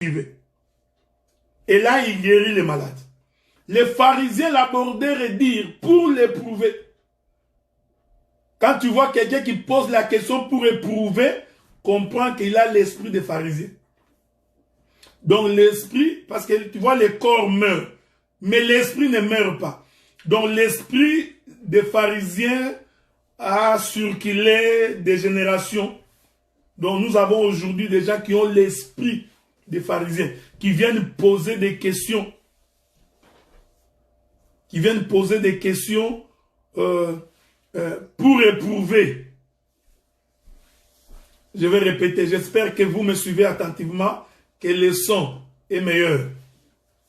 Et là, il guérit les malades. Les pharisiens l'abordèrent et dirent, pour l'éprouver. Quand tu vois quelqu'un qui pose la question pour éprouver, comprends qu'il a l'esprit des pharisiens. Donc l'esprit, parce que tu vois, les corps meurent, mais l'esprit ne meurt pas. Donc l'esprit des pharisiens a circulé des générations. Donc nous avons aujourd'hui des gens qui ont l'esprit des pharisiens, qui viennent poser des questions. Qui viennent poser des questions pour éprouver. Je vais répéter, j'espère que vous me suivez attentivement, que le son est meilleur.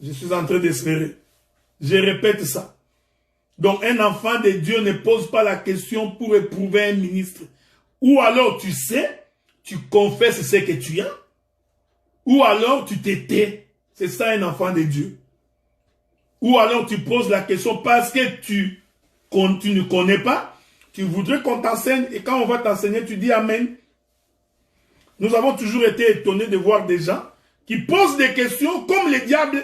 Je suis en train d'espérer. Je répète ça. Donc un enfant de Dieu ne pose pas la question pour éprouver un ministre. Ou alors tu sais, tu confesses ce que tu as, ou alors tu te tais. C'est ça un enfant de Dieu. Ou alors tu poses la question parce que tu ne connais pas, tu voudrais qu'on t'enseigne, et quand on va t'enseigner, tu dis Amen. Nous avons toujours été étonnés de voir des gens qui posent des questions comme les diables,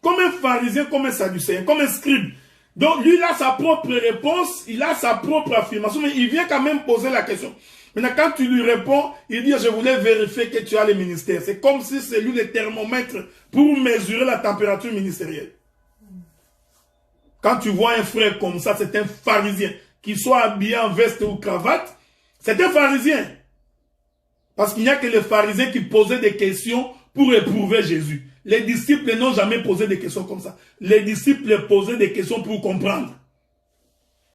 comme un pharisien, comme un sadducéen, comme un scribe. Donc lui, il a sa propre réponse, il a sa propre affirmation, mais il vient quand même poser la question. Maintenant, quand tu lui réponds, il dit, je voulais vérifier que tu as le ministère. C'est comme si c'est lui le thermomètre pour mesurer la température ministérielle. Quand tu vois un frère comme ça, c'est un pharisien, qu'il soit habillé en veste ou cravate, c'est un pharisien. Parce qu'il n'y a que les pharisiens qui posaient des questions pour éprouver Jésus. Les disciples n'ont jamais posé des questions comme ça. Les disciples posaient des questions pour comprendre.